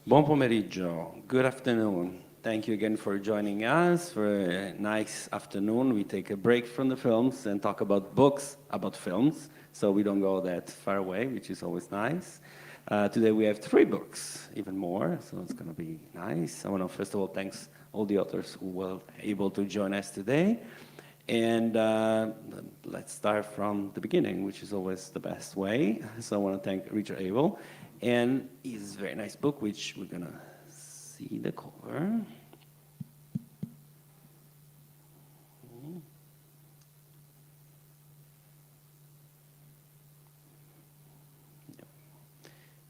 Buon pomeriggio. Good afternoon. Thank you again for joining us for a nice afternoon. We take a break from the films and talk about books about films, so we don't go that far away, which is always nice. Today we have 3 books, even more, so it's going to be nice. I want to first of all thanks all the authors who were able to join us today. And let's start from the beginning, which is always the best way. So I want to thank Richard Abel and his very nice book, which we're going to see the cover.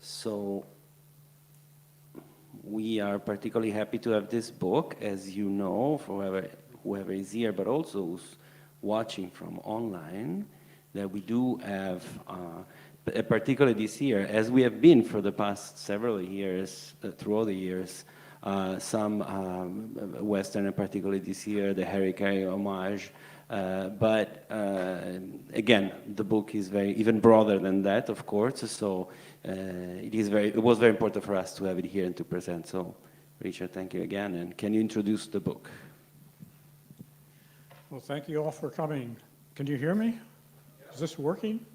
So we are particularly happy to have this book, as you know, for whoever is here, but also who's watching from online, that we do have, particularly this year, as we have been for the past several years, throughout the years, some Western, and particularly this year, the Harry Carey homage. But again, the book is even broader than that, of course. So it was very important for us to have it here and to present. So, Richard, thank you again. And can you introduce the book? Well, thank you all for coming. Can you hear me? Is this working?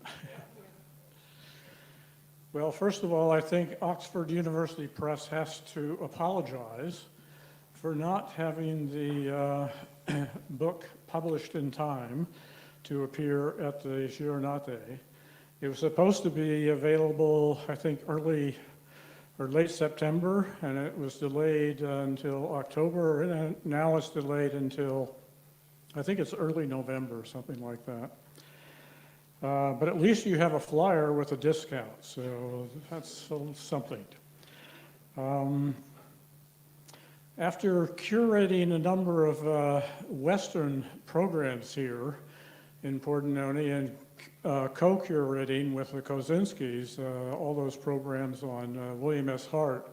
Well, first of all, I think Oxford University Press has to apologize for not having the book published in time to appear at the Giornate. It was supposed to be available, I think, early or late September, and it was delayed until October, and now it's delayed until, I think it's early November, something like that. But at least you have a flyer with a discount, so that's something. After curating a number of Western programs here in Pordenone and co-curating with the Kozinskis, all those programs on William S. Hart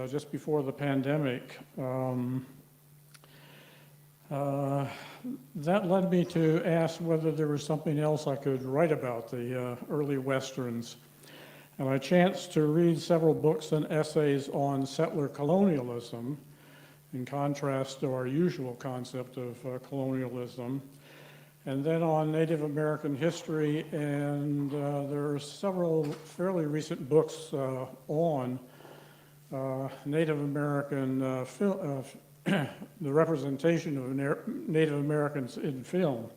just before the pandemic, that led me to ask whether there was something else I could write about the early Westerns. And I chanced to read several books and essays on settler colonialism, in contrast to our usual concept of colonialism, and then on Native American history, and there are several fairly recent books on Native American the representation of Native Americans in film.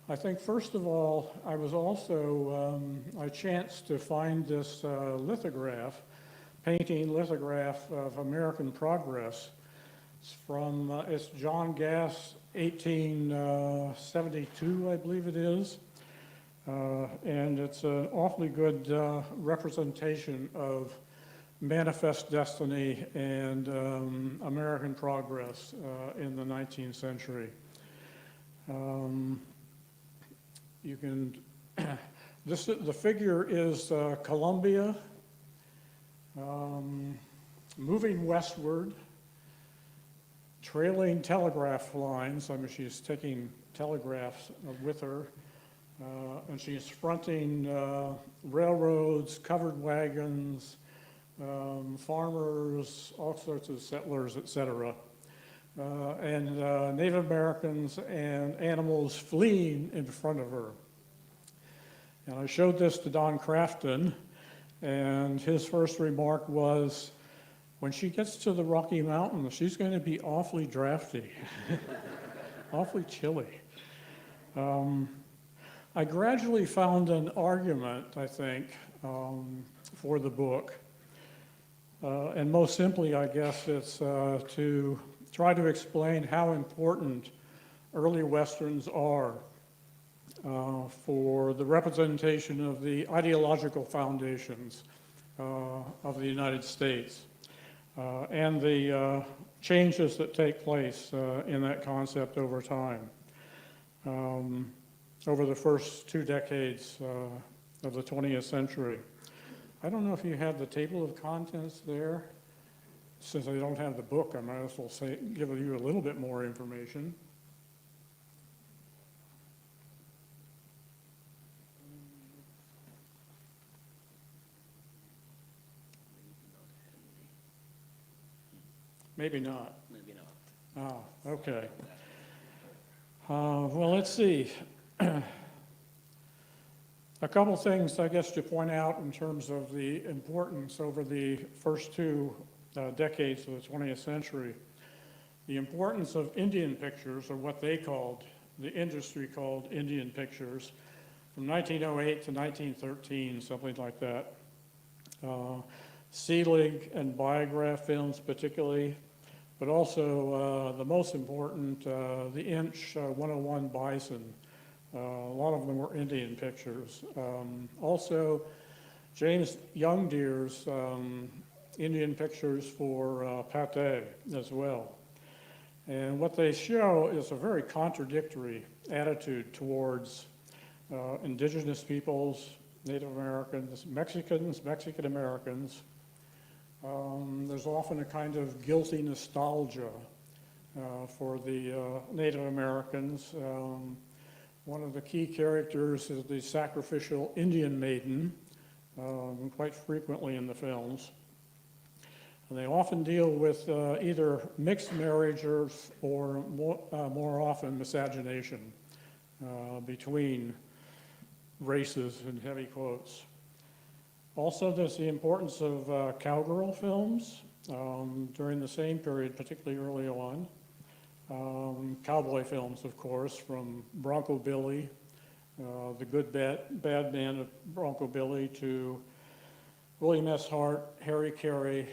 I think, first of all, I was also, I chanced to find this painting lithograph of American Progress. It's from, it's John Gass, 1872, I believe it is. And it's an awfully good representation of Manifest Destiny and American Progress in the 19th century. You can, the figure is Columbia moving westward, trailing telegraph lines. I mean, she's taking telegraphs with her, and she's fronting railroads, covered wagons, farmers, all sorts of settlers, etc. And Native Americans and animals fleeing in front of her. And I showed this to Don Crafton, and his first remark was, when she gets to the Rocky Mountains, she's going to be awfully drafty, awfully chilly. I gradually found an argument, I think, for the book. And most simply, I guess, it's to try to explain how important early Westerns are for the representation of the ideological foundations of the United States and the changes that take place in that concept over time, over the first 2 decades of the 20th century. I don't know if you have the table of contents there. Since I don't have the book, I might as well give you a little bit more information. Maybe not. Maybe not. Ah, okay. Well, let's see. A couple things, I guess, to point out in terms of the importance over the first two decades of the 20th century. The importance of Indian pictures, or what they called, the industry called Indian pictures, from 1908 to 1913, something like that. Selig and Biograph films particularly, but also the most important, the Inch 101 Bison. A lot of them were Indian pictures. Also, James Youngdeer's Indian pictures for Pate as well. And what they show is a very contradictory attitude towards indigenous peoples, Native Americans, Mexicans, Mexican Americans. There's often a kind of guilty nostalgia for the Native Americans. One of the key characters is the sacrificial Indian maiden, quite frequently in the films. And they often deal with either mixed marriages or more often miscegenation between races, in heavy quotes. Also, there's the importance of cowgirl films during the same period, particularly early on. Cowboy films, of course, from Bronco Billy, the good bad man of Bronco Billy, to William S. Hart, Harry Carey,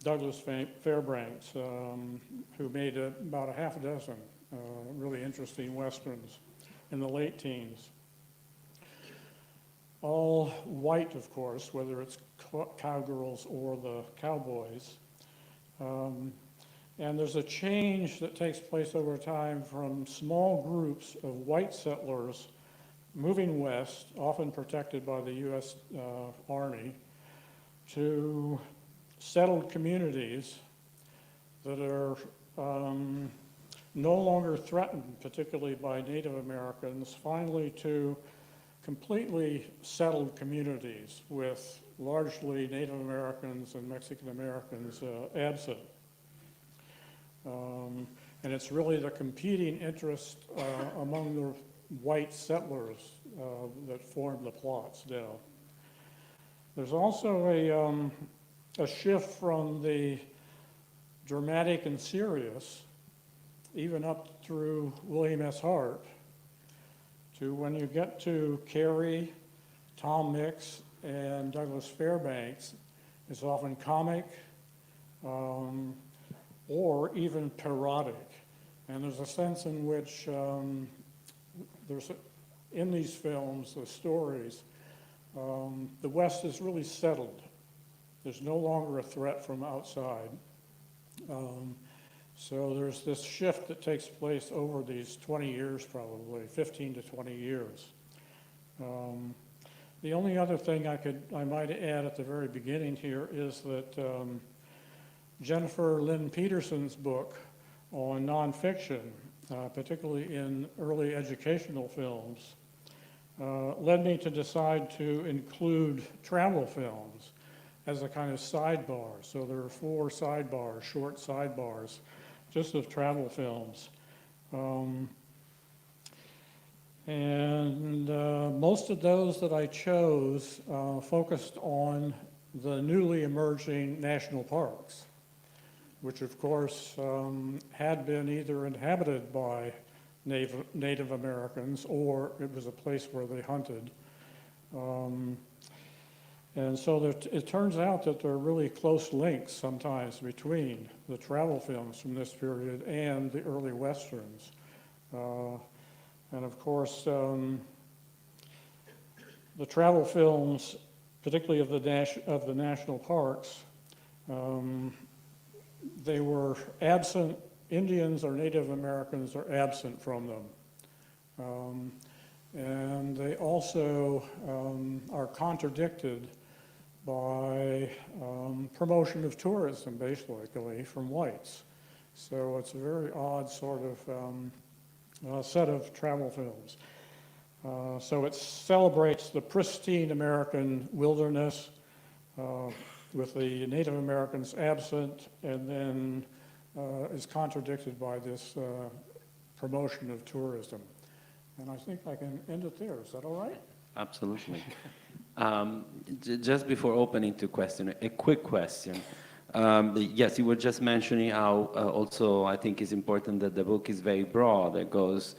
Douglas Fairbanks, who made about a half a dozen really interesting westerns in the late teens. All white, of course, whether it's cowgirls or the cowboys. And there's a change that takes place over time from small groups of white settlers moving west, often protected by the U.S. Army, to settled communities that are no longer threatened, particularly by Native Americans, finally to completely settled communities with largely Native Americans and Mexican Americans absent. And it's really the competing interest among the white settlers that form the plots now. There's also a shift from the dramatic and serious, even up through William S. Hart, to when you get to Carey, Tom Mix, and Douglas Fairbanks, it's often comic, or even parodic. And there's a sense in which in these films, the stories, the West is really settled. There's no longer a threat from outside. So there's this shift that takes place over these 20 years probably, 15 to 20 years. The only other thing I might add at the very beginning here is that Jennifer Lynn Peterson's book on nonfiction, particularly in early educational films, led me to decide to include travel films as a kind of sidebar. So there are 4 sidebars, short sidebars, just of travel films. And most of those that I chose focused on the newly emerging national parks, which of course had been either inhabited by Native Americans or it was a place where they hunted. And so it turns out that there are really close links sometimes between the travel films from this period and the early Westerns. And of course, the travel films, particularly of the national parks, they were absent. Indians or Native Americans are absent from them. And they also are contradicted by promotion of tourism, basically, from whites. So it's a very odd sort of set of travel films. So it celebrates the pristine American wilderness, with the Native Americans absent, and then is contradicted by this promotion of tourism. And I think I can end it there. Is that all right? Absolutely. Just before opening to question, a quick question. Yes, you were just mentioning how also I think it's important that the book is very broad. It goes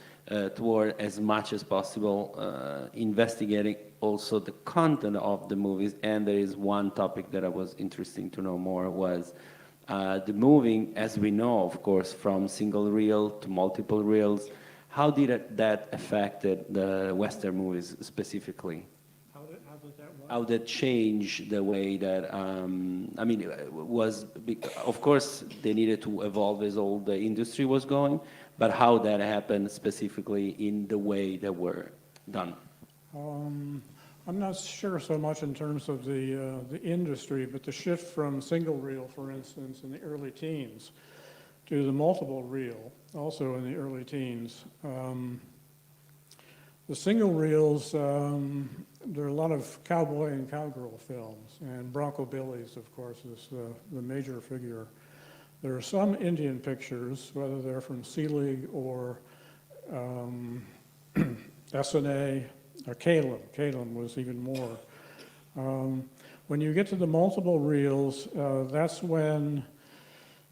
toward as much as possible investigating also the content of the movies. And there is one topic that I was interested to know more was the moving, as we know, of course, from single reel to multiple reels. How did that affected the Western movies specifically? How that changed the way that, I mean, of course, they needed to evolve as all the industry was going, but how that happened specifically in the way that were done? I'm not sure so much in terms of the industry, but the shift from single reel, for instance, in the early teens, to the multiple reel, also in the early teens. The single reels, there are a lot of cowboy and cowgirl films, and Bronco Billy's, of course, is the major figure. There are some Indian pictures, whether they're from Sea League or SNA, or Caleb. Caleb was even more. When you get to the multiple reels, that's when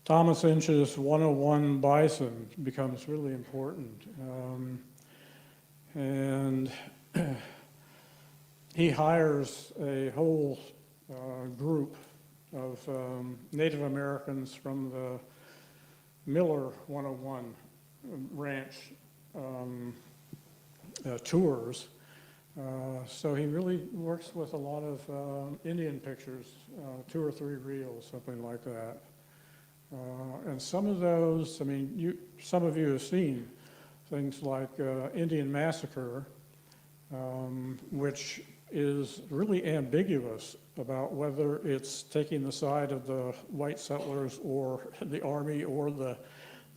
Thomas Inch's 101 Bison becomes really important. And he hires a whole group of Native Americans from the Miller 101 ranch tours. So he really works with a lot of Indian pictures, 2 or 3 reels, something like that. And some of those, I mean, some of you have seen things like Indian Massacre, which is really ambiguous about whether it's taking the side of the white settlers or the army or the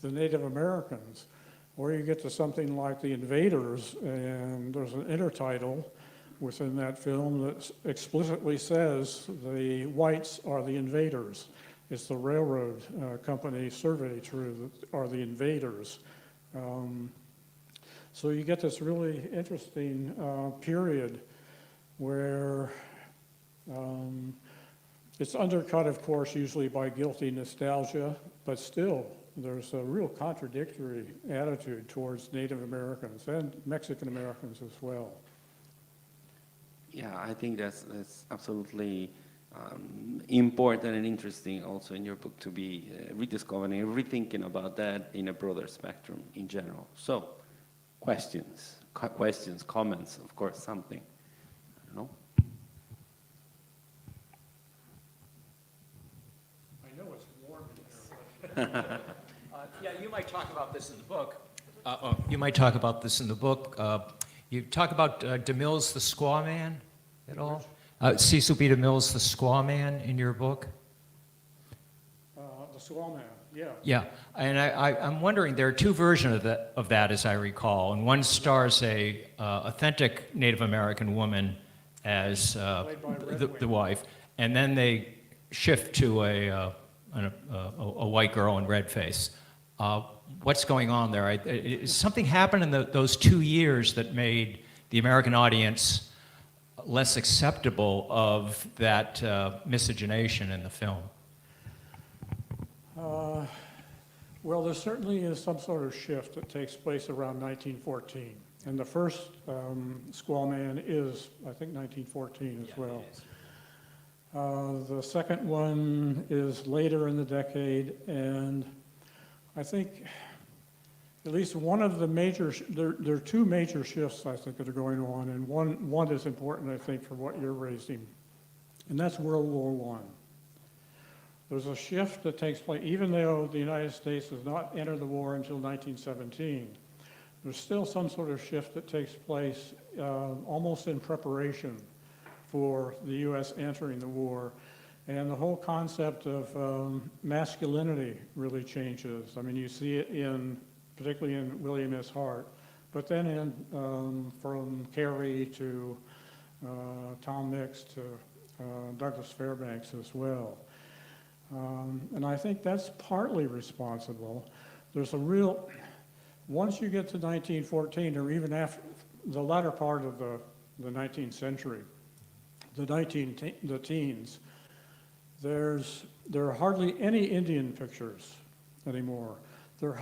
Native Americans. Or you get to something like The Invaders, and there's an intertitle within that film that explicitly says the whites are the invaders. It's the railroad company survey crew that are the invaders. So you get this really interesting period where it's undercut, of course, usually by guilty nostalgia, but still there's a real contradictory attitude towards Native Americans and Mexican Americans as well. Yeah, I think that's absolutely important and interesting also in your book to be rediscovering and rethinking about that in a broader spectrum in general. So, questions, comments, of course, something. I don't know. I know it's warm in here. Yeah, you might talk about this in the book. You talk about DeMille's The Squaw Man at all? Cecil B. DeMille's The Squaw Man in your book? The Squaw Man, yeah. Yeah, and I'm wondering, there are 2 versions of that, as I recall, and one stars a authentic Native American woman as the wife, and then they shift to a white girl in red face. What's going on there? Something happened in those 2 years that made the American audience less acceptable of that miscegenation in the film. Well, there certainly is some sort of shift that takes place around 1914. And the first Squaw Man is, I think, 1914 as well. The second one is later in the decade, and I think at least one of the major, there are 2 major shifts, I think, that are going on, and one is important, I think, for what you're raising, and that's World War I. There's a shift that takes place, even though the United States does not enter the war until 1917, there's still some sort of shift that takes place almost in preparation for the U.S. entering the war. And the whole concept of masculinity really changes. I mean, you see it particularly in William S. Hart, but then from Carey to Tom Mix to Douglas Fairbanks as well. And I think that's partly responsible. There's a real, once you get to 1914, or even after the latter part of the 19th century, the teens, there are hardly any Indian pictures anymore. There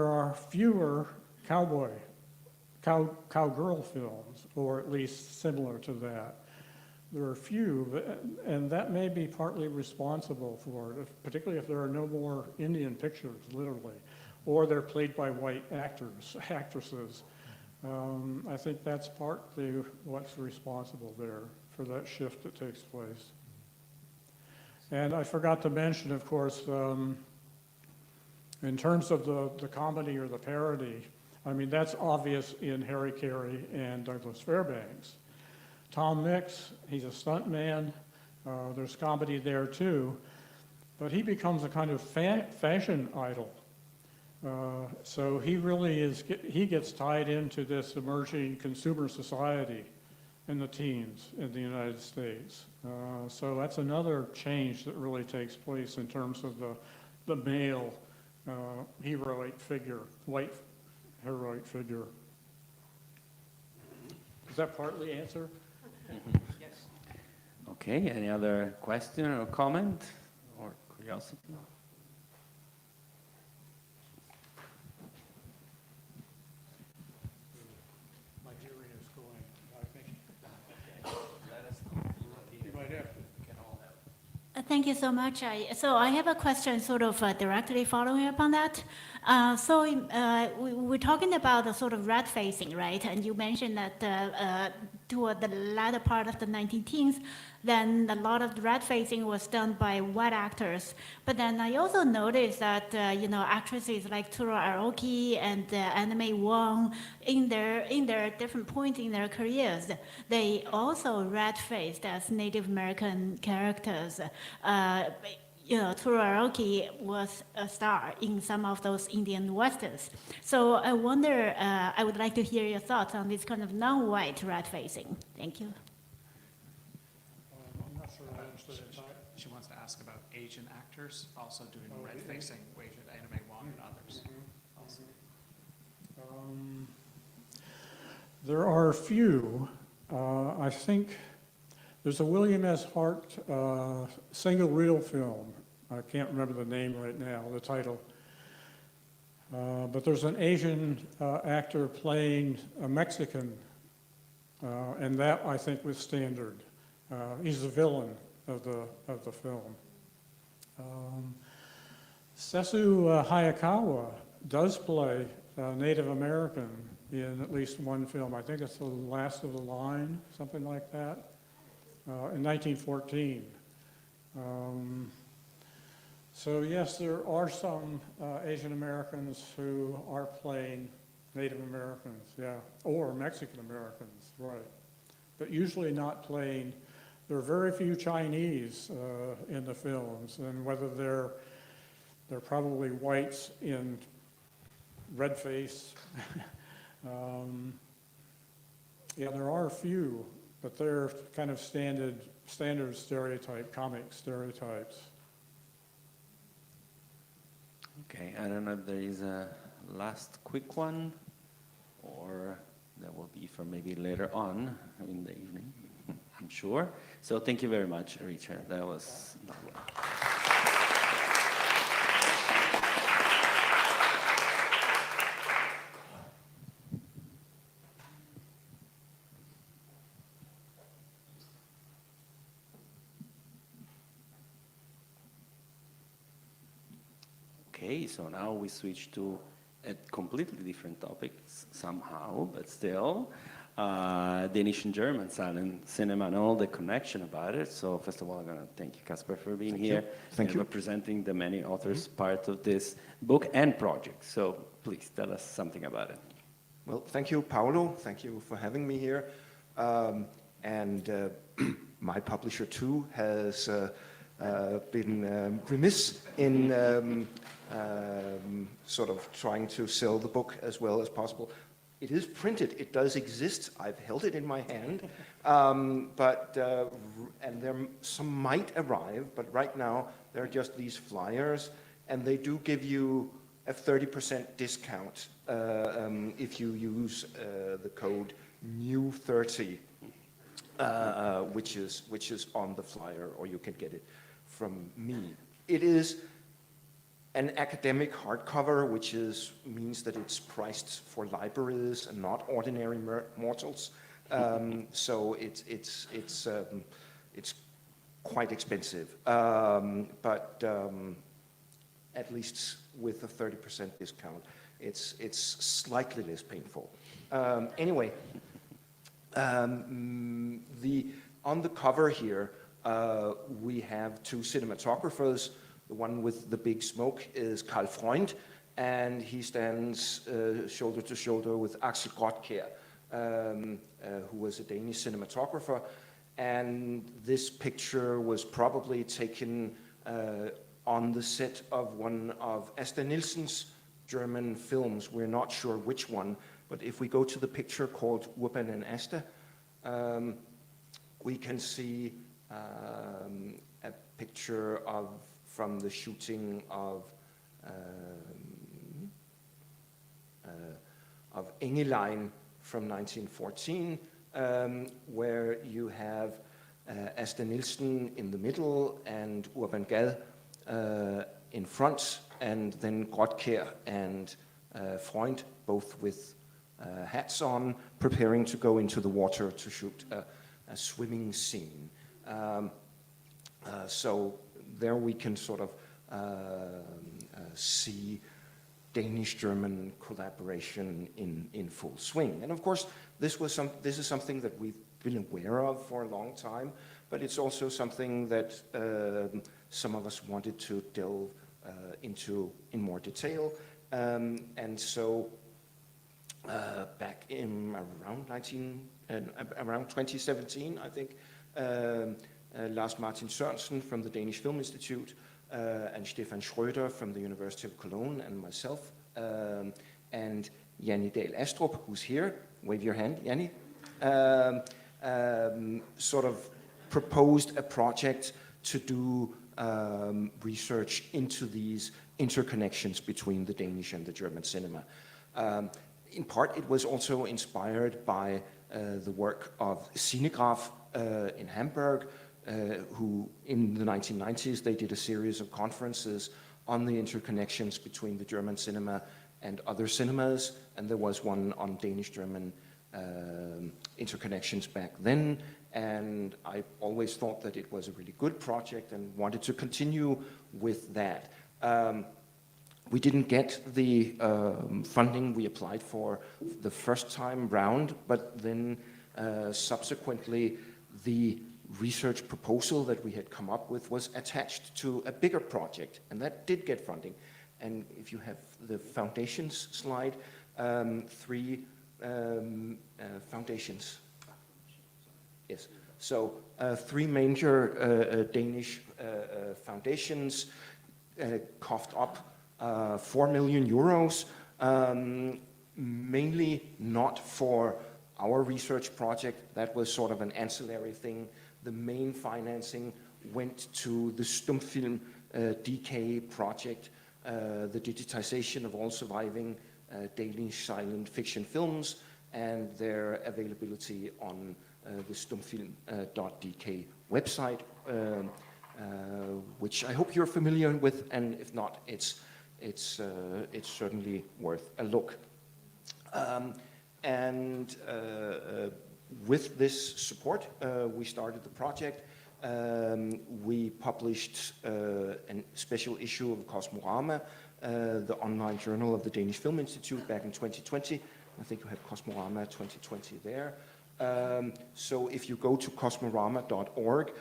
are fewer cowgirl films, or at least similar to that. There are few, and that may be partly responsible for it, particularly if there are no more Indian pictures, literally, or they're played by white actresses. I think that's partly what's responsible there for that shift that takes place. And I forgot to mention, of course, in terms of the comedy or the parody, I mean, that's obvious in Harry Carey and Douglas Fairbanks. Tom Mix, he's a stunt man. There's comedy there too, but he becomes a kind of fashion idol. So he really he gets tied into this emerging consumer society in the teens in the United States. So that's another change that really takes place in terms of the male heroic figure, white heroic figure. Does that partly answer? Yes. Okay, any other question or comment or curiosity? My hearing is going, I think. You might have to. Thank you so much. So I have a question sort of directly following up on that. We're talking about the sort of red facing, right? And you mentioned that toward the latter part of the 19-teens, then a lot of the red facing was done by white actors. But then I also noticed that, actresses like Tura Aoki and Anna May Wong, in their different points in their careers, they also red-faced as Native American characters. Tura Aoki was a star in some of those Indian westerns. So I wonder, I would like to hear your thoughts on this kind of non-white red-facing. Thank you. I'm not sure I understood it. She wants to ask about Asian actors also doing red-facing, Anna May Wong and others. Also. There are a few. I think there's a William S. Hart single reel film. I can't remember the name right now, the title. But there's an Asian actor playing a Mexican, and that I think was standard. He's the villain of the film. Sesu Hayakawa does play Native American in at least one film. I think it's The Last of the Line, something like that, in 1914. So yes, there are some Asian Americans who are playing Native Americans, yeah, or Mexican Americans, right. But usually not playing. There are very few Chinese in the films, and whether they're probably whites in red face. Yeah, there are a few, but they're kind of standard stereotype, comic stereotypes. Okay, I don't know if there is a last quick one, or that will be for maybe later on in the evening, I'm sure. So thank you very much, Richard. That was lovely. Okay, so now we switch to a completely different topic somehow, but still, Danish and German silent cinema and all the connection about it. So first of all, I'm going to thank you, Casper, for being here. Thank you. Representing the many authors part of this book and project. So please tell us something about it. Well, thank you, Paolo. Thank you for having me here. My publisher, too, has been remiss in sort of trying to sell the book as well as possible. it is printed. It does exist. I've held it in my hand. And some might arrive, but right now they're just these flyers, and they do give you a 30% discount if you use the code NEW30, which is on the flyer, or you can get it from me. It is an academic hardcover, which means that it's priced for libraries and not ordinary mortals. So it's quite expensive, but at least with a 30% discount, it's slightly less painful. Anyway, on the cover here, we have two cinematographers. The one with the big smoke is Carl Freund, and he stands shoulder to shoulder with Axel Grottkjær, who was a Danish cinematographer. And this picture was probably taken on the set of one of Asta Nielsen's German films. We're not sure which one, but if we go to the picture called Urban and Asta, we can see a picture from the shooting of Engelein from 1914, where you have Asta Nielsen in the middle and Urban Gad in front, and then Grottkjær and Freund, both with hats on, preparing to go into the water to shoot a swimming scene. So there we can sort of see Danish-German collaboration in full swing. And of course, this is something that we've been aware of for a long time, but it's also something that some of us wanted to delve into in more detail. And so back in around 2017, I think, Lars-Martin Sørensen from the Danish Film Institute, and Stefan Schröder from the University of Cologne, and myself, and Janni Dahl Astrup, who's here. Wave your hand, Janni. Sort of proposed a project to do research into these interconnections between the Danish and the German cinema. In part, it was also inspired by the work of Cinegraph in Hamburg, who in the 1990s, they did a series of conferences on the interconnections between the German cinema and other cinemas, and there was one on Danish-German interconnections back then, and I always thought that it was a really good project and wanted to continue with that. We didn't get the funding we applied for the first time round, but then subsequently the research proposal that we had come up with was attached to a bigger project, and that did get funding. And if you have the foundations slide, three foundations. Yes. So three major Danish foundations coughed up 4 million euros, mainly not for our research project. That was sort of an ancillary thing. The main financing went to the Stumfilm DK project, the digitization of all surviving Danish silent fiction films, and their availability on the stumfilm.dk website, which I hope you're familiar with, and if not, it's certainly worth a look. With this support, we started the project. We published a special issue of Kosmorama, the online journal of the Danish Film Institute, back in 2020. I think you have Kosmorama 2020 there. So if you go to kosmorama.org,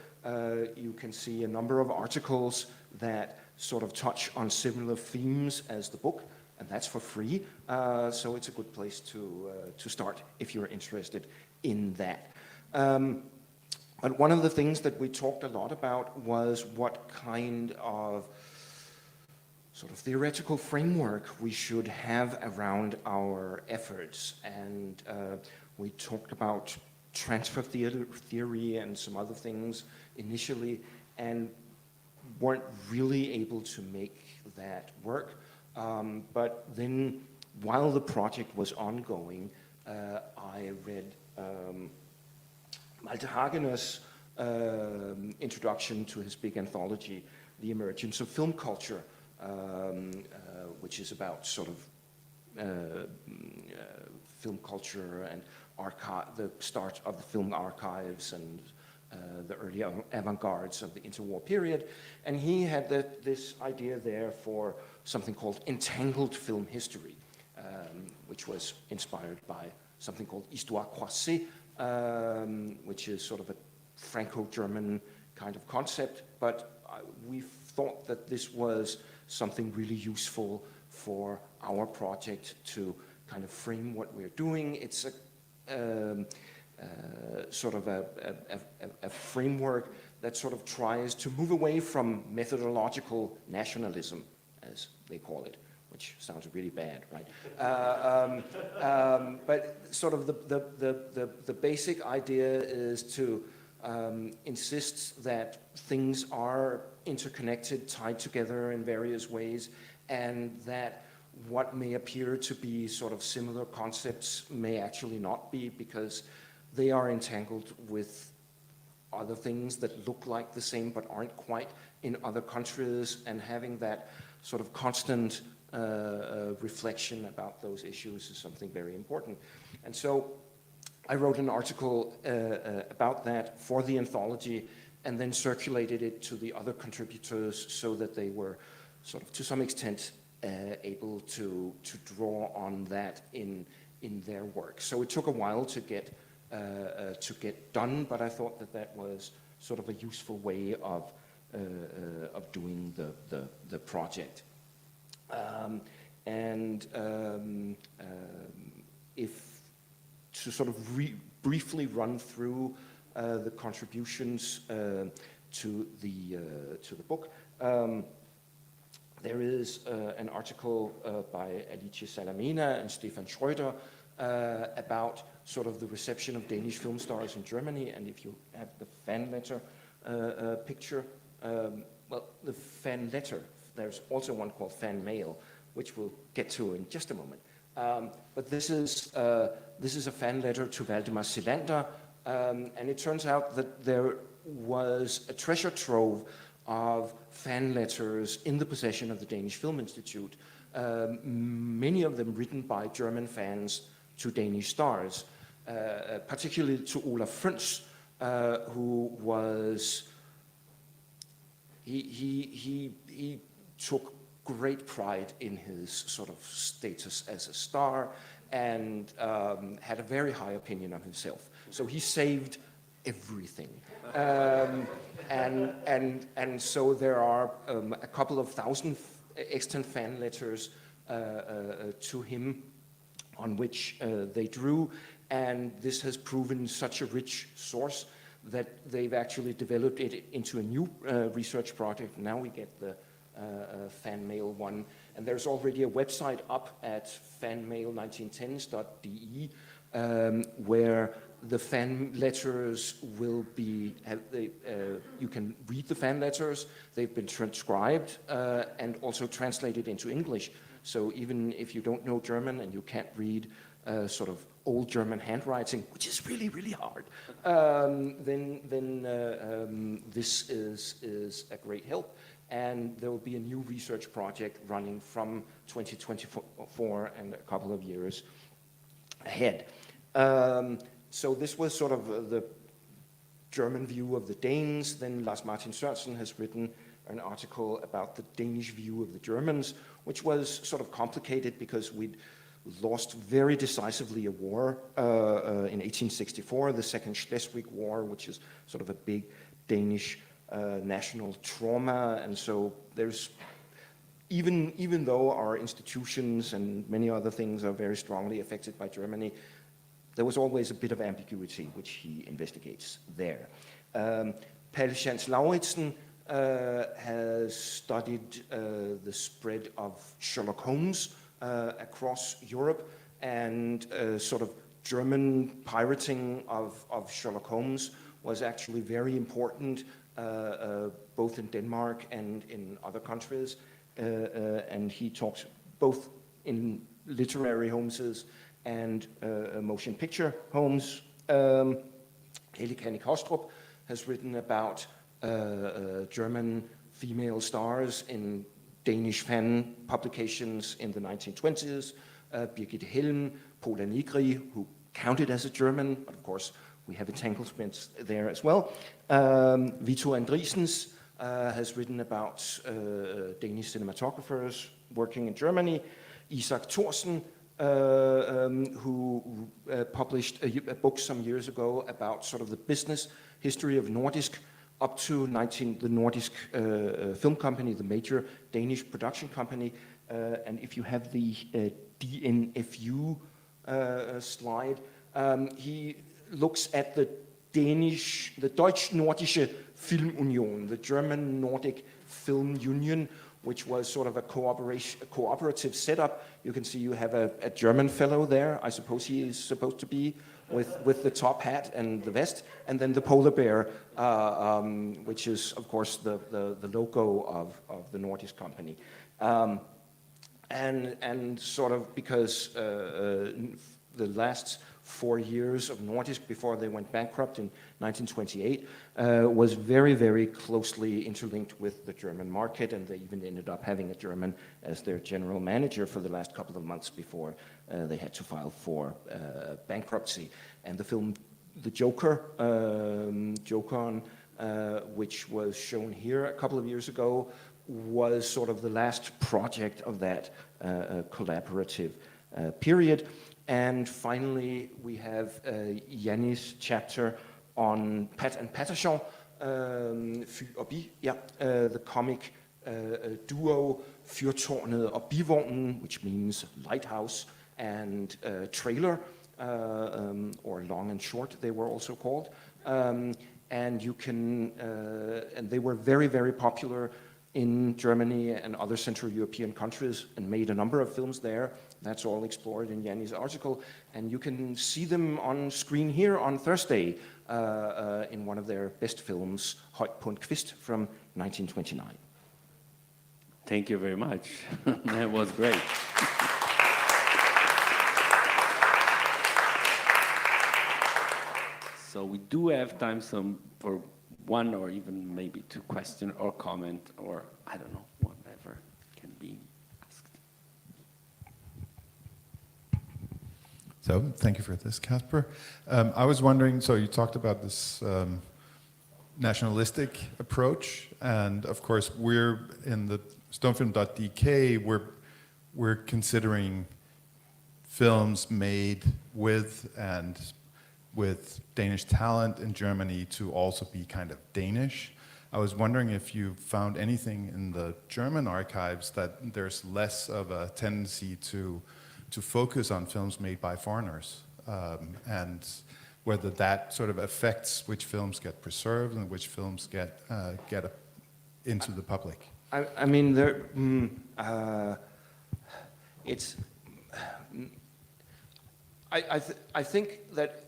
you can see a number of articles that sort of touch on similar themes as the book, and that's for free. So it's a good place to start if you're interested in that. But one of the things that we talked a lot about was what kind of sort of theoretical framework we should have around our efforts. And we talked about transfer theory and some other things initially, and weren't really able to make that work. But then, while the project was ongoing, I read Malte Hagener's introduction to his big anthology, The Emergence of Film Culture, which is about sort of film culture and the start of the film archives and the early avant-gardes of the interwar period. And he had this idea there for something called entangled film history, which was inspired by something called Histoire croisée, which is sort of a Franco-German kind of concept. But we thought that this was something really useful for our project to kind of frame what we're doing. It's a sort of a framework that sort of tries to move away from methodological nationalism, as they call it, which sounds really bad, right? But sort of the basic idea is to insist that things are interconnected, tied together in various ways, and that what may appear to be sort of similar concepts may actually not be, because they are entangled with other things that look like the same but aren't quite in other countries, and having that sort of constant reflection about those issues is something very important. And so I wrote an article about that for the anthology, and then circulated it to the other contributors so that they were sort of to some extent able to draw on that in their work. So it took a while to get done, but I thought that was sort of a useful way of doing the project. If to sort of briefly run through the contributions to the book. There is an article by Alice Salamina and Stefan Schröder about sort of the reception of Danish film stars in Germany. And if you have the fan letter picture, well, the fan letter, there's also one called fan mail, which we'll get to in just a moment. But this is a fan letter to Valdemar Selander, and it turns out that there was a treasure trove of fan letters in the possession of the Danish Film Institute, many of them written by German fans to Danish stars, particularly to Olaf Frøns, who was, he took great pride in his sort of status as a star, and had a very high opinion of himself. So he saved everything. And so there are a couple of thousand extant fan letters to him on which they drew, and this has proven such a rich source that they've actually developed it into a new research project. Now we get the fan mail one, and there's already a website up at fanmail1910s.de where the fan letters will be, you can read the fan letters. They've been transcribed and also translated into English. So even if you don't know German and you can't read sort of old German handwriting, which is really, really hard, then this is a great help. And there will be a new research project running from 2024 and a couple of years ahead. So this was sort of the German view of the Danes. Then Lars-Martin Sørensen has written an article about the Danish view of the Germans, which was sort of complicated because we'd lost very decisively a war in 1864, the Second Schleswig War, which is sort of a big Danish national trauma. And so there's, even though our institutions and many other things are very strongly affected by Germany, there was always a bit of ambiguity, which he investigates there. Palle Schantz Lauritsen has studied the spread of Sherlock Holmes across Europe, and sort of German pirating of Sherlock Holmes was actually very important, both in Denmark and in other countries. And he talks both in literary Holmeses and motion picture Holmes. Helle Kanik Hostrup has written about German female stars in Danish fan publications in the 1920s. Birgit Helm, Pola Negri, who counted as a German, but of course we have entanglements there as well. Vito Andriesens has written about Danish cinematographers working in Germany. Isak Thorsen, who published a book some years ago about sort of the business history of Nordisk up to the Nordisk Film Company, the major Danish production company. And if you have the DNFU slide, he looks at the Deutsch-Nordische Filmunion, the German Nordic Film Union, which was sort of a cooperative setup. You can see you have a German fellow there. I suppose he is supposed to be with the top hat and the vest, and then the polar bear, which is, of course, the logo of the Nordisk company. And sort of because the last 4 years of Nordisk before they went bankrupt in 1928 was very, very closely interlinked with the German market, and they even ended up having a German as their general manager for the last couple of months before they had to file for bankruptcy. And the film The Joker, Jokeren, which was shown here a couple of years ago, was sort of the last project of that collaborative period. And finally, we have Jannis' chapter on Pat and Patterson, Fy og Bi, the comic duo Fyrtårnet og Bivognen, which means lighthouse and trailer, or long and short, they were also called. And you can, and they were very, very popular in Germany and other Central European countries, and made a number of films there. That's all explored in Jannis' article. And you can see them on screen here on Thursday in one of their best films, Højt på en Kvist, from 1929. Thank you very much. That was great. So we do have time for one or even maybe two questions or comment, or I don't know, whatever can be asked. So thank you for this, Casper. I was wondering, so you talked about this nationalistic approach, and of course we're in the stonefilm.dk, we're considering films made with Danish talent in Germany to also be kind of Danish. I was wondering if you found anything in the German archives that there's less of a tendency to focus on films made by foreigners, and whether that sort of affects which films get preserved and which films get into the public. I mean, I think that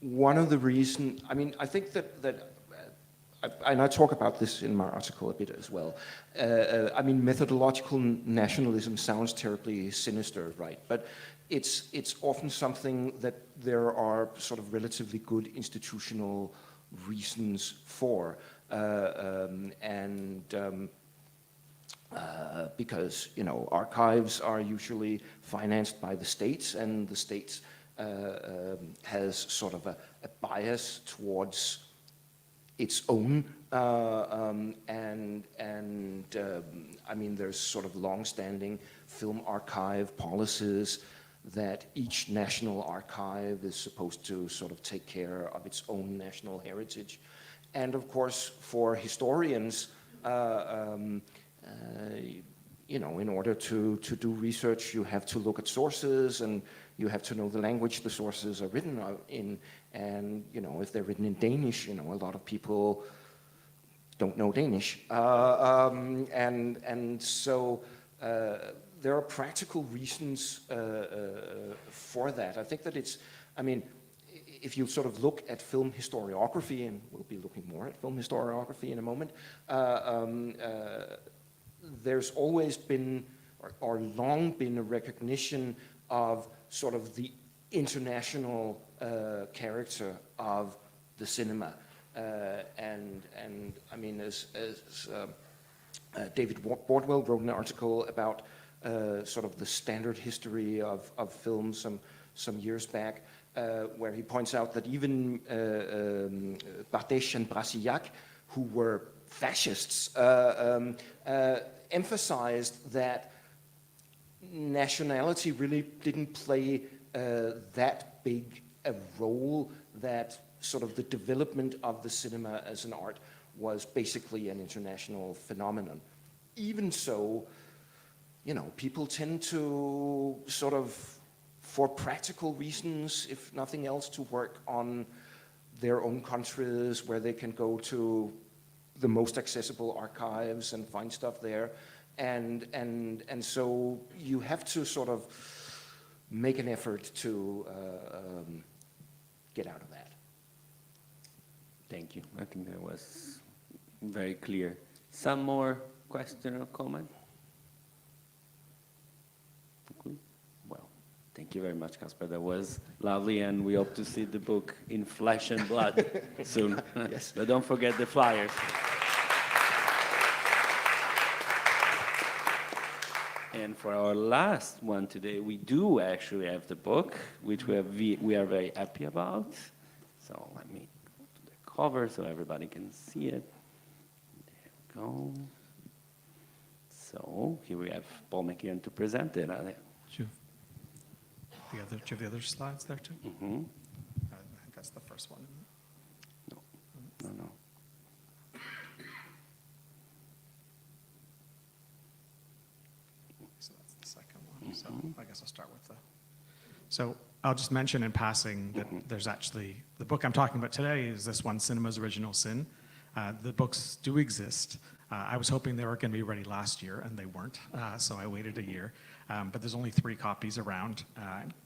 one of the reasons, I think that and I talk about this in my article a bit as well. Methodological nationalism sounds terribly sinister, right? But it's often something that there are sort of relatively good institutional reasons for, because archives are usually financed by the states, and the states has sort of a bias towards its own, there's sort of long-standing film archive policies that each national archive is supposed to sort of take care of its own national heritage. And of course, for historians, in order to do research, you have to look at sources, and you have to know the language the sources are written in. And if they're written in Danish, a lot of people don't know Danish. And so there are practical reasons for that. I think that if you sort of look at film historiography, and we'll be looking more at film historiography in a moment, there's always been, or long been, a recognition of sort of the international character of the cinema. And I mean, as David Bordwell wrote an article about sort of the standard history of film some years back, where he points out that even Bardèche and Brasillac, who were fascists, emphasized that nationality really didn't play that big a role, that sort of the development of the cinema as an art was basically an international phenomenon. Even so, you know, people tend to sort of, for practical reasons, if nothing else, to work on their own countries where they can go to the most accessible archives and find stuff there. And so you have to sort of make an effort to get out of that. Thank you. I think that was very clear. Some more question or comment? Okay. Well, thank you very much, Casper. That was lovely, and we hope to see the book in flesh and blood soon. Yes. But don't forget the flyers. And for our last one today, we do actually have the book, which we are very happy about. So let me go to the cover so everybody can see it. There we go. So here we have Paul McEwan to present it. Do you have the other slides there too? Mm-hmm. I think that's the first one. No. So that's the second one. So I guess I'll start with the. So I'll just mention in passing that there's actually, the book I'm talking about today is this one, Cinema's Original Sin. The books do exist. I was hoping they were going to be ready last year, and they weren't, so I waited a year. But there's only 3 copies around.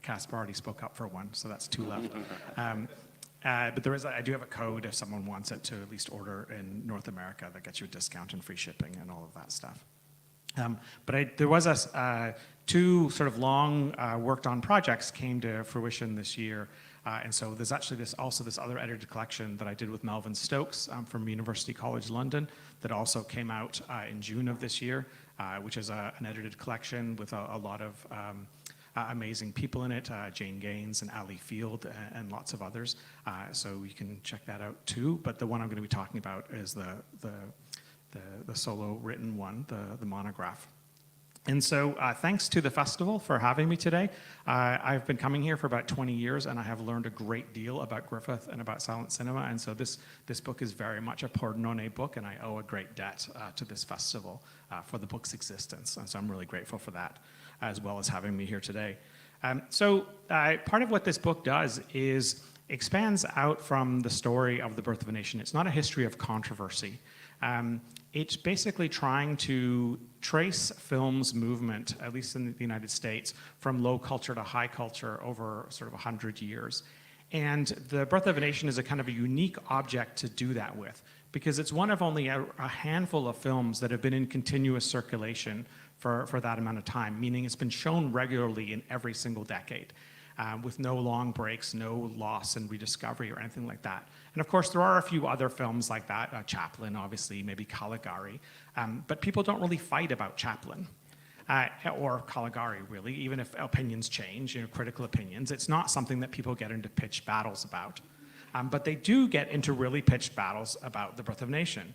Casper already spoke up for one, so that's 2 left. But I do have a code if someone wants it to at least order in North America that gets you a discount and free shipping and all of that stuff. There was 2 sort of long worked on projects came to fruition this year. And so there's actually this other edited collection that I did with Melvin Stokes from University College London that also came out in June of this year, which is an edited collection with a lot of amazing people in it, Jane Gaines and Ali Field and lots of others. So you can check that out too. But the one I'm going to be talking about is the solo written one, the monograph. And so thanks to the festival for having me today. I've been coming here for about 20 years, and I have learned a great deal about Griffith and about silent cinema. And so this book is very much a Pordonone book, and I owe a great debt to this festival for the book's existence. And so I'm really grateful for that, as well as having me here today. Part of what this book does is expands out from the story of the birth of a nation. It's not a history of controversy. It's basically trying to trace film's movement, at least in the United States, from low culture to high culture over sort of 100 years. And The Birth of a Nation is a kind of a unique object to do that with, because it's one of only a handful of films that have been in continuous circulation for that amount of time, meaning it's been shown regularly in every single decade. With no long breaks, no loss and rediscovery or anything like that. And of course, there are a few other films like that, Chaplin, obviously, maybe Caligari, but people don't really fight about Chaplin or Caligari, really, even if opinions change, critical opinions. It's not something that people get into pitched battles about. But they do get into really pitched battles about The Birth of a Nation.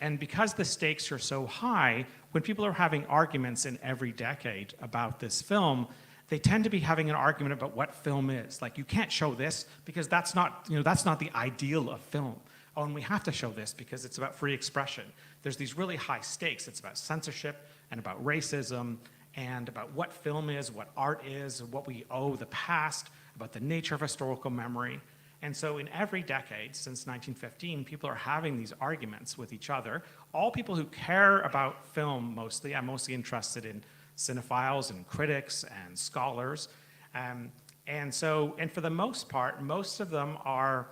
And because the stakes are so high, when people are having arguments in every decade about this film, they tend to be having an argument about what film is. Like, you can't show this because that's not the ideal of film. Oh, and we have to show this because it's about free expression. There's these really high stakes. It's about censorship and about racism and about what film is, what art is, what we owe the past, about the nature of historical memory. And so in every decade since 1915, people are having these arguments with each other. All people who care about film mostly. I'm mostly interested in cinephiles and critics and scholars. And for the most part, most of them are,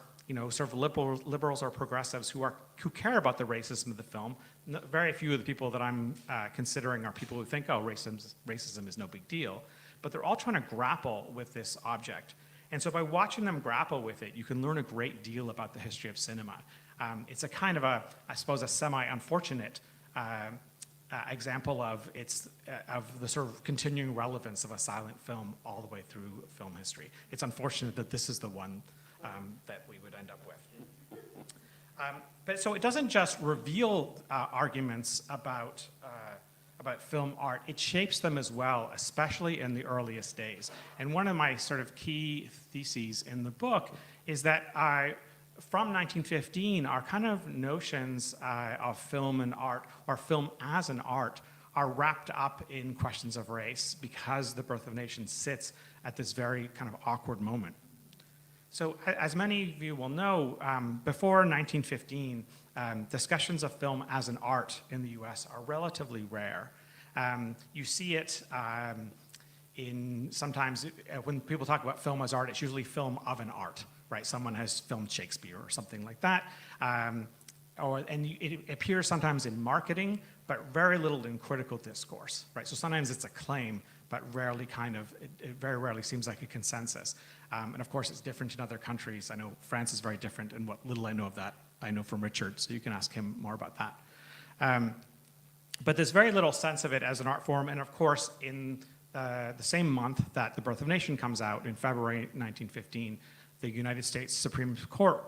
sort of liberals or progressives who care about the racism of the film. Very few of the people that I'm considering are people who think, oh, racism is no big deal. But they're all trying to grapple with this object. And so by watching them grapple with it, you can learn a great deal about the history of cinema. It's a kind of a semi-unfortunate example of the sort of continuing relevance of a silent film all the way through film history. It's unfortunate that this is the one that we would end up with. But so it doesn't just reveal arguments about film art, it shapes them as well, especially in the earliest days. And one of my sort of key theses in the book is that from 1915, our kind of notions of film and art, or film as an art, are wrapped up in questions of race because The Birth of Nations sits at this very kind of awkward moment. So as many of you will know, before 1915, discussions of film as an art in the US are relatively rare. You see it sometimes when people talk about film as art, it's usually film of an art, right? Someone has filmed Shakespeare or something like that. And it appears sometimes in marketing, but very little in critical discourse, right? So sometimes it's a claim, but rarely it very rarely seems like a consensus. And of course, it's different in other countries. I know France is very different, and what little I know of that, I know from Richard, so you can ask him more about that. But there's very little sense of it as an art form, and of course, in the same month that The Birth of a Nation comes out, in February 1915, the United States Supreme Court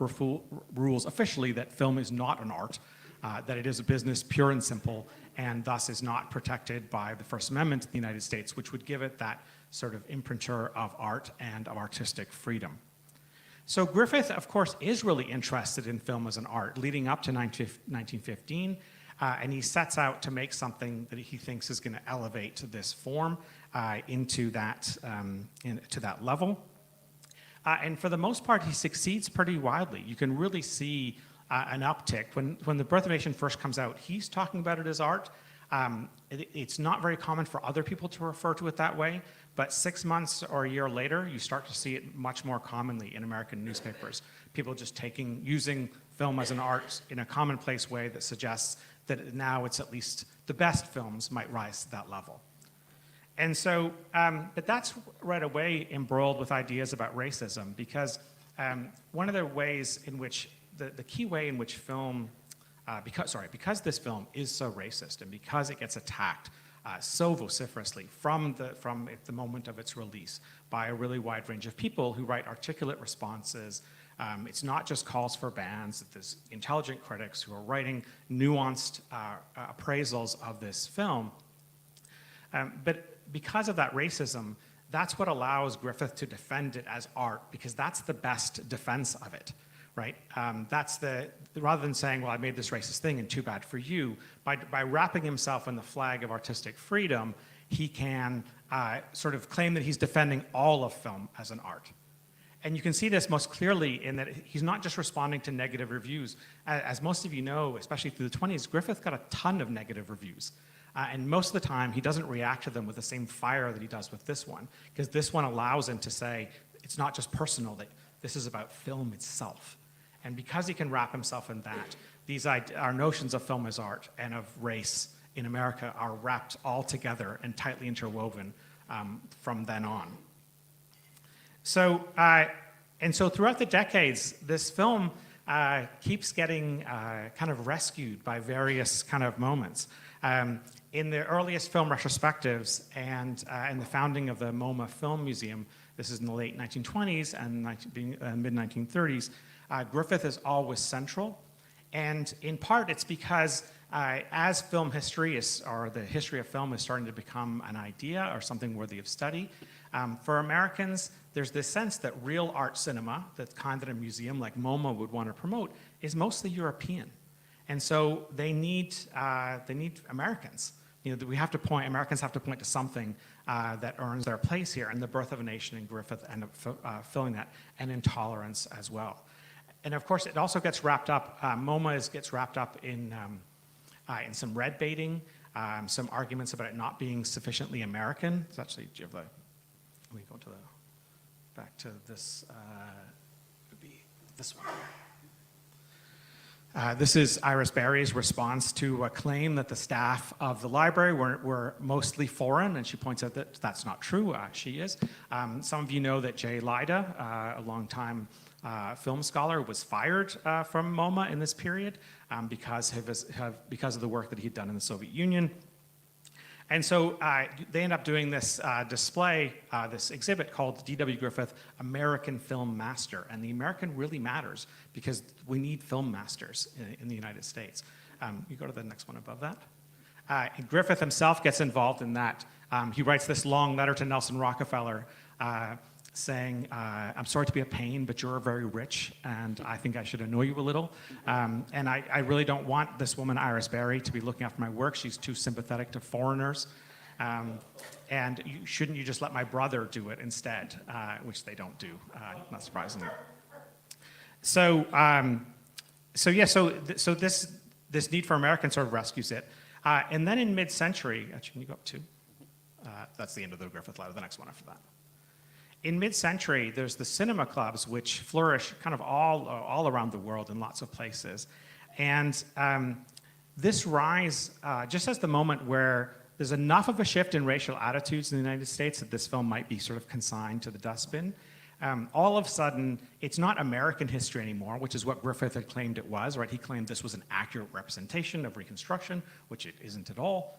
rules officially that film is not an art, that it is a business pure and simple, and thus is not protected by the First Amendment to the United States, which would give it that sort of imprinter of art and of artistic freedom. So Griffith, of course, is really interested in film as an art leading up to 1915, and he sets out to make something that he thinks is going to elevate this form into that level. And for the most part, he succeeds pretty widely. You can really see an uptick. When The Birth of a Nation first comes out, he's talking about it as art. It's not very common for other people to refer to it that way, but 6 months or a year later, you start to see it much more commonly in American newspapers. People just using film as an art in a commonplace way that suggests that now it's at least the best films might rise to that level. And so, but that's right away embroiled with ideas about racism, because one of the ways in which, the key way in which film, because this film is so racist and because it gets attacked so vociferously from the moment of its release by a really wide range of people who write articulate responses. It's not just calls for bans, there's intelligent critics who are writing nuanced appraisals of this film. But because of that racism, that's what allows Griffith to defend it as art, because that's the best defense of it, right? Rather than saying, well, I made this racist thing and too bad for you, by wrapping himself in the flag of artistic freedom, he can sort of claim that he's defending all of film as an art. And you can see this most clearly in that he's not just responding to negative reviews. As most of you know, especially through the 20s, Griffith got a ton of negative reviews. And most of the time, he doesn't react to them with the same fire that he does with this one, because this one allows him to say, it's not just personal, that this is about film itself. And because he can wrap himself in that, our notions of film as art and of race in America are wrapped all together and tightly interwoven from then on. So, and so throughout the decades, this film keeps getting kind of rescued by various kind of moments. In the earliest film retrospectives and in the founding of the MoMA Film Museum, this is in the late 1920s and mid-1930s, Griffith is always central. And in part, it's because as film history or the history of film is starting to become an idea or something worthy of study, for Americans, there's this sense that real art cinema, the kind that a museum like MoMA would want to promote, is mostly European. And so they need Americans. Americans have to point to something that earns their place here, and the Birth of a Nation and Griffith end up filling that, and intolerance as well. And of course, it also gets wrapped up, MoMA gets wrapped up in some red baiting, some arguments about it not being sufficiently American. It's actually, let me go to back to this, would be this one. This is Iris Berry's response to a claim that the staff of the library were mostly foreign, and she points out that that's not true. She is. Some of you know that Jay Lida, a longtime film scholar, was fired from MoMA in this period because of the work that he'd done in the Soviet Union. And so they end up doing this display, this exhibit called D.W. Griffith, American Film Master. And the American really matters because we need film masters in the United States. You go to the next one above that. Griffith himself gets involved in that. He writes this long letter to Nelson Rockefeller saying, I'm sorry to be a pain, but you're very rich, and I think I should annoy you a little. And I really don't want this woman, Iris Berry, to be looking after my work. She's too sympathetic to foreigners. And shouldn't you just let my brother do it instead, which they don't do, not surprisingly. So this need for Americans sort of rescues it. And then in mid-century, actually, can you go up to? That's the end of the Griffith letter, the next one after that. In mid-century, there's the cinema clubs, which flourish kind of all around the world in lots of places. And this rise, just as the moment where there's enough of a shift in racial attitudes in the United States that this film might be sort of consigned to the dustbin, all of a sudden, it's not American history anymore, which is what Griffith had claimed it was, right? He claimed this was an accurate representation of Reconstruction, which it isn't at all.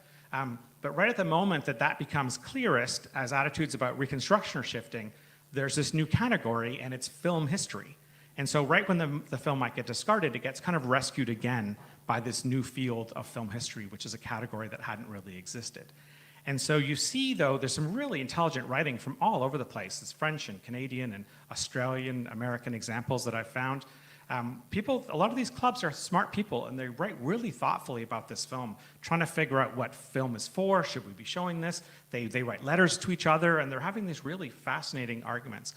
But right at the moment that becomes clearest, as attitudes about Reconstruction are shifting, there's this new category, and it's film history. And so right when the film might get discarded, it gets kind of rescued again by this new field of film history, which is a category that hadn't really existed. And so you see, though, there's some really intelligent writing from all over the place. There's French and Canadian and Australian, American examples that I've found. A lot of these clubs are smart people, and they write really thoughtfully about this film, trying to figure out what film is for, should we be showing this? They write letters to each other, and they're having these really fascinating arguments.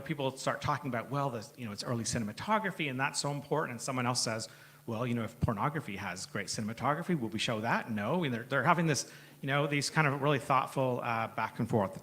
People start talking about, well, it's early cinematography, and that's so important, and someone else says, well, if pornography has great cinematography, will we show that? No, and they're having this, these kind of really thoughtful back and forth.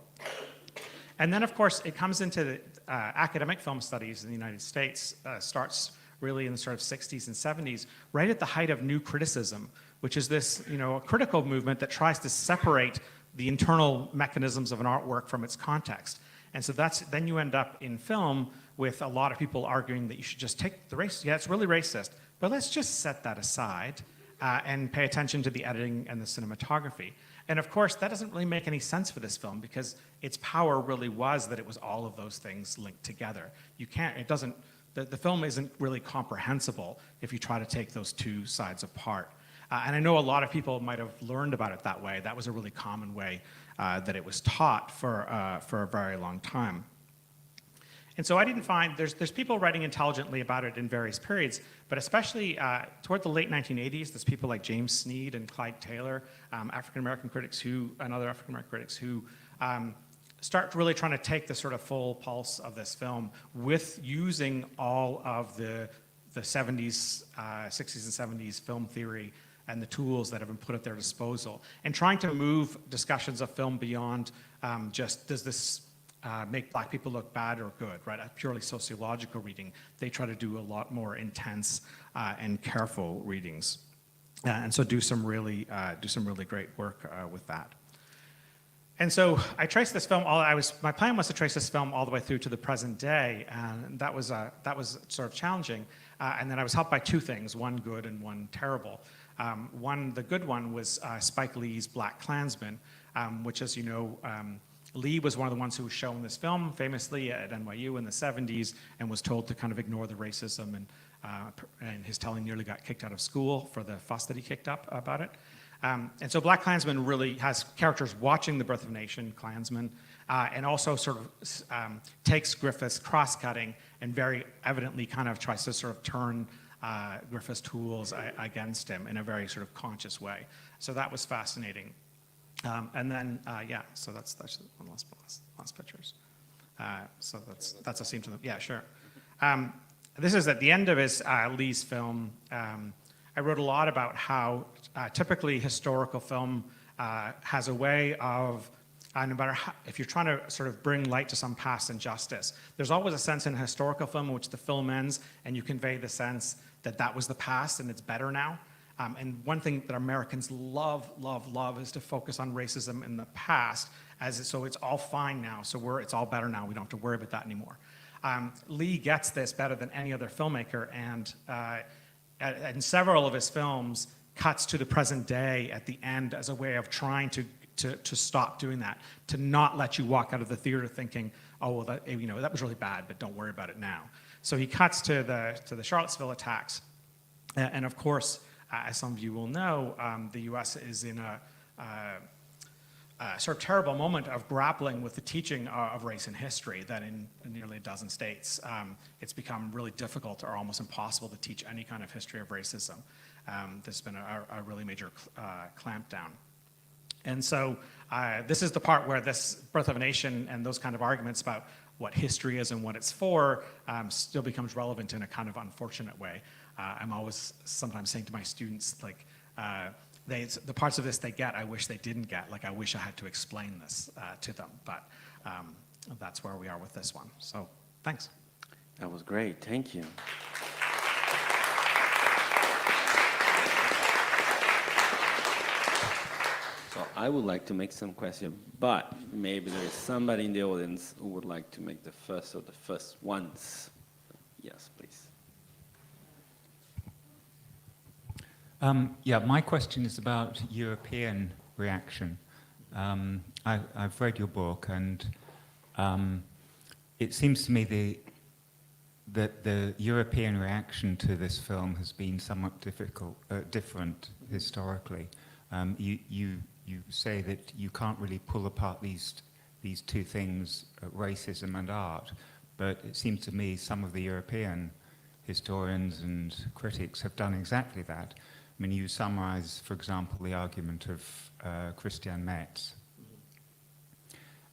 And then, of course, it comes into the academic film studies in the United States, starts really in the sort of 60s and 70s, right at the height of new criticism, which is this, a critical movement that tries to separate the internal mechanisms of an artwork from its context. And so then you end up in film with a lot of people arguing that you should just take the race. Yeah, it's really racist, but let's just set that aside and pay attention to the editing and the cinematography. And of course, that doesn't really make any sense for this film because its power really was that it was all of those things linked together. The film isn't really comprehensible if you try to take those two sides apart. And I know a lot of people might have learned about it that way. That was a really common way that it was taught for a very long time. And so I didn't find, there's people writing intelligently about it in various periods, but especially toward the late 1980s, there's people like James Sneed and Clyde Taylor, African-American critics and other African-American critics who start really trying to take the sort of full pulse of this film with using all of the 70s, 60s and 70s film theory and the tools that have been put at their disposal, and trying to move discussions of film beyond just does this make black people look bad or good, right? A purely sociological reading. They try to do a lot more intense and careful readings, and so do some really great work with that. And so I traced this film. My plan was to trace this film all the way through to the present day, and that was sort of challenging. And then I was helped by two things: one good and one terrible. The good one was Spike Lee's BlacKkKlansman, which, as you know, Lee was one of the ones who was shown this film famously at NYU in the 70s and was told to kind of ignore the racism, and his telling nearly got kicked out of school for the fuss that he kicked up about it. And so BlacKkKlansman really has characters watching the birth of a nation, Klansmen, and also sort of takes Griffith's cross-cutting and very evidently kind of tries to sort of turn Griffith's tools against him in a very sort of conscious way. So that was fascinating. And then, yeah, so that's one of the last pictures. So that's a scene to them. Yeah, sure. This is at the end of his Lee's film. I wrote a lot about how typically historical film has a way of, no matter how, if you're trying to sort of bring light to some past injustice, there's always a sense in historical film in which the film ends and you convey the sense that that was the past and it's better now. And one thing that Americans love is to focus on racism in the past, so it's all fine now, so it's all better now, we don't have to worry about that anymore. Lee gets this better than any other filmmaker, and in several of his films, cuts to the present day at the end as a way of trying to stop doing that, to not let you walk out of the theater thinking, oh, well, that was really bad, but don't worry about it now. So he cuts to the Charlottesville attacks, and of course, as some of you will know, the U.S. is in a sort of terrible moment of grappling with the teaching of race and history, that in nearly a dozen states, it's become really difficult or almost impossible to teach any kind of history of racism. There's been a really major clampdown. And so this is the part where this Birth of a Nation and those kind of arguments about what history is and what it's for still becomes relevant in a kind of unfortunate way. I'm always sometimes saying to my students, like, the parts of this they get, I wish they didn't get. Like, I wish I had to explain this to them. But that's where we are with this one. So, thanks. That was great. Thank you. So I would like to make some questions, but maybe there is somebody in the audience who would like to make the first or the first ones. Yes, please. Yeah, my question is about European reaction. I've read your book, and it seems to me that the European reaction to this film has been somewhat different historically. You say that you can't really pull apart these two things, racism and art, but it seems to me some of the European historians and critics have done exactly that. I mean, you summarize, for example, the argument of Christian Metz.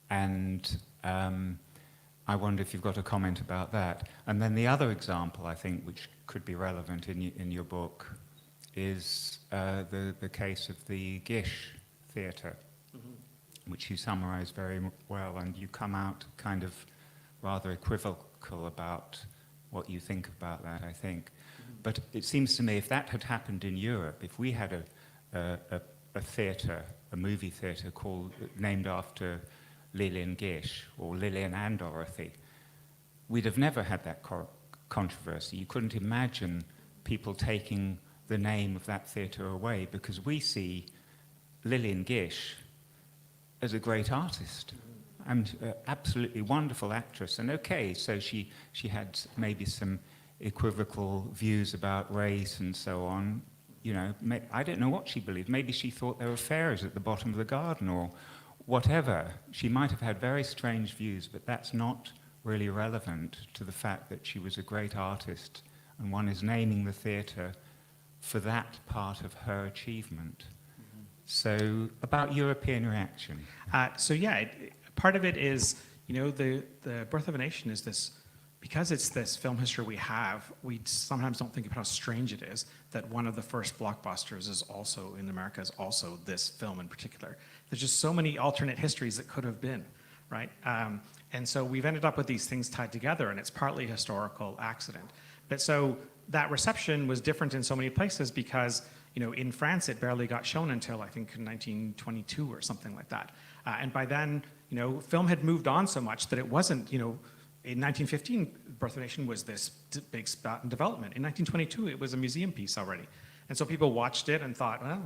And I wonder if you've got a comment about that. And then the other example, I think, which could be relevant in your book, is the case of the Gish theatre, which you summarize very well, and you come out kind of rather equivocal about what you think about that, I think. But it seems to me if that had happened in Europe, if we had a theatre, a movie theatre named after Lillian Gish or Lillian and Dorothy, we'd have never had that controversy. You couldn't imagine people taking the name of that theatre away, because we see Lillian Gish as a great artist and absolutely wonderful actress. And okay, so she had maybe some equivocal views about race and so on. You know, I don't know what she believed. Maybe she thought there were fairies at the bottom of the garden or whatever. She might have had very strange views, but that's not really relevant to the fact that she was a great artist, and one is naming the theatre for that part of her achievement. So about European reaction. So yeah, part of it is, the Birth of a Nation is this, because it's this film history we have, we sometimes don't think about how strange it is that one of the first blockbusters is also, in America, is also this film in particular. There's just so many alternate histories that could have been, right? And so we've ended up with these things tied together, and it's partly a historical accident. But so that reception was different in so many places because, in France it barely got shown until, I think, 1922 or something like that. And by then, film had moved on so much that it wasn't, in 1915, Birth of a Nation was this big spot in development. In 1922, it was a museum piece already. And so people watched it and thought, well,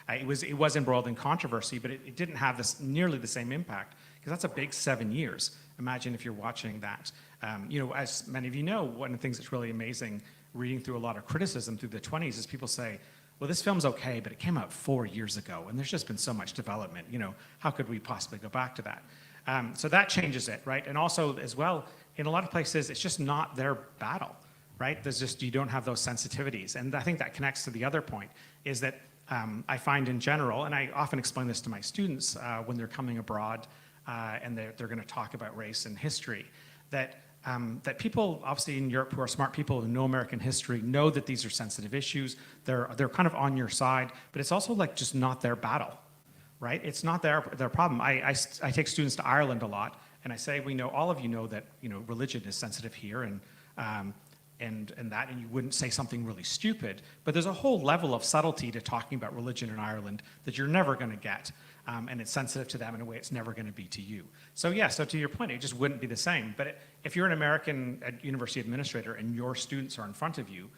it was embroiled in controversy, but it didn't have nearly the same impact, because that's a big 7 years. Imagine if you're watching that. As many of you know, one of the things that's really amazing reading through a lot of criticism through the 20s is people say, well, this film's okay, but it came out 4 years ago, and there's just been so much development. How could we possibly go back to that? So that changes it, right? And also, as well, in a lot of places, it's just not their battle. right? There's just, you don't have those sensitivities. And I think that connects to the other point, is that I find in general, and I often explain this to my students when they're coming abroad and they're going to talk about race and history, that people, obviously in Europe, who are smart people who know American history, know that these are sensitive issues. They're kind of on your side, but it's also like just not their battle, right? It's not their problem. I take students to Ireland a lot, and I say, we know, all of you know that, you know, religion is sensitive here, and you wouldn't say something really stupid, but there's a whole level of subtlety to talking about religion in Ireland that you're never going to get, and it's sensitive to them in a way it's never going to be to you. So yeah, so to your point, it just wouldn't be the same. But if you're an American university administrator and your students are in front of you,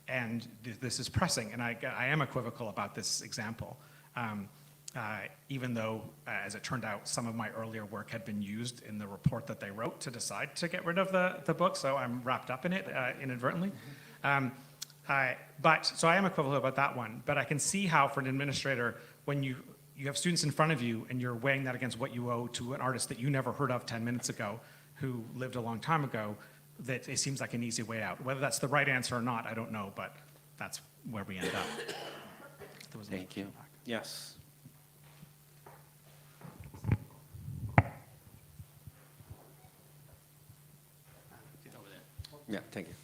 and this is pressing, and I am equivocal about this example, even though, as it turned out, some of my earlier work had been used in the report that they wrote to decide to get rid of the book, so I'm wrapped up in it inadvertently. So I am equivocal about that one, but I can see how, for an administrator, when you have students in front of you and you're weighing that against what you owe to an artist that you never heard of 10 minutes ago, who lived a long time ago, that it seems like an easy way out. Whether that's the right answer or not, I don't know, but that's where we end up. Thank you. Yes. Yeah, thank you.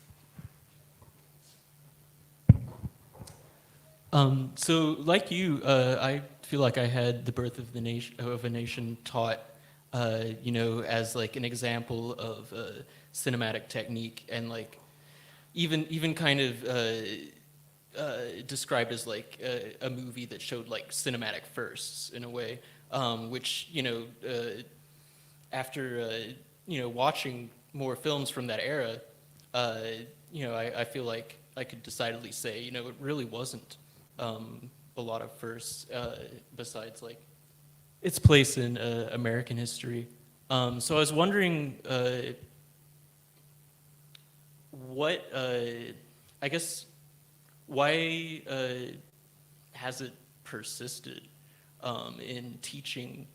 So, like you, I feel like I had The Birth of a Nation taught, you know, as like an example of cinematic technique, and like even kind of described as like a movie that showed like cinematic firsts in a way, which, you know, after you know, watching more films from that era, you know, I feel like I could decidedly say, you know, it really wasn't a lot of firsts besides like its place in American history. So I was wondering what, I guess, why has it persisted in teaching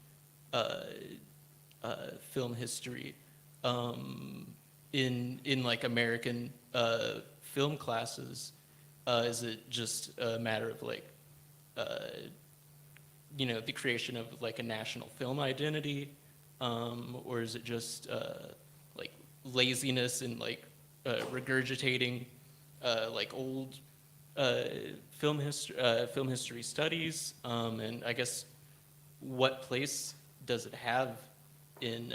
film history in like American film classes? Is it just a matter of like, you know, the creation of like a national film identity, or is it just like laziness and like regurgitating like old film history studies? And I guess what place does it have in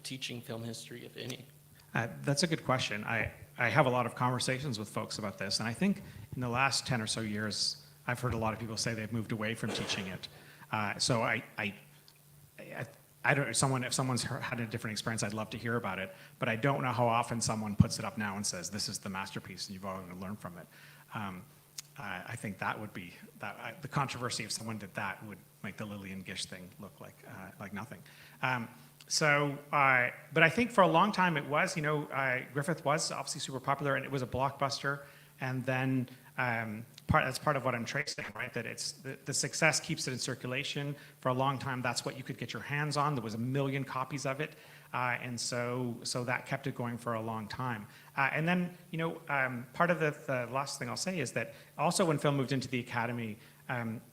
teaching film history, if any? That's a good question. I have a lot of conversations with folks about this, and I think in the last 10 or so years, I've heard a lot of people say they've moved away from teaching it. So I don't. If someone's had a different experience, I'd love to hear about it. But I don't know how often someone puts it up now and says, "This is the masterpiece, and you've all got to learn from it." I think that would be the controversy. If someone did that, would make the Lillian Gish thing look like nothing. But I think for a long time it was, you know, Griffith was obviously super popular, and it was a blockbuster. And then that's part of what I'm tracing, right? That it's the success keeps it in circulation. For a long time, that's what you could get your hands on. There was 1 million copies of it, and so that kept it going for a long time. And then, you know, part of the last thing I'll say is that also when film moved into the academy,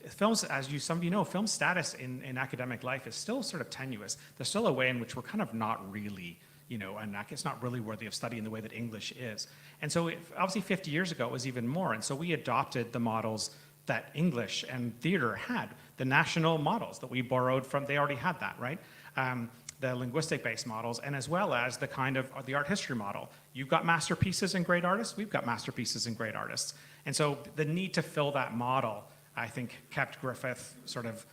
films, as some of you know, film status in academic life is still sort of tenuous. There's still a way in which we're kind of not really, you know, and it's not really worthy of study in the way that English is. And so obviously 50 years ago it was even more. And so we adopted the models that English and theater had, the national models that we borrowed from, they already had that, right? The linguistic-based models, and as well as the kind of the art history model. You've got masterpieces and great artists, we've got masterpieces and great artists. And so the need to fill that model, I think, kept Griffith sort of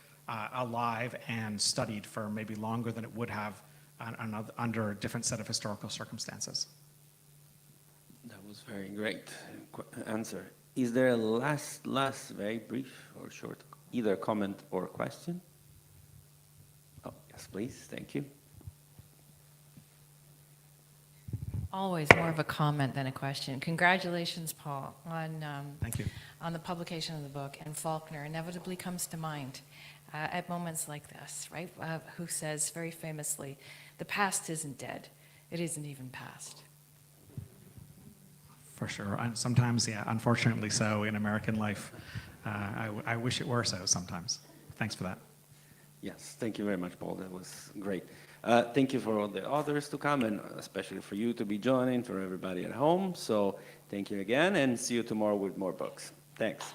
alive and studied for maybe longer than it would have under a different set of historical circumstances. That was very great answer. Is there a last, very brief or short, either comment or question? Oh, yes, please. Thank you. Always more of a comment than a question. Congratulations, Paul, on Thank you. on the publication of the book. And Faulkner inevitably comes to mind at moments like this, right? Who says very famously, "The past isn't dead. It isn't even past." For sure. And sometimes, yeah, unfortunately so in American life. I wish it were so sometimes. Thanks for that. Yes, thank you very much, Paul. That was great. Thank you for all the others to come, and especially for you to be joining, for everybody at home. So thank you again, and see you tomorrow with more books. Thanks.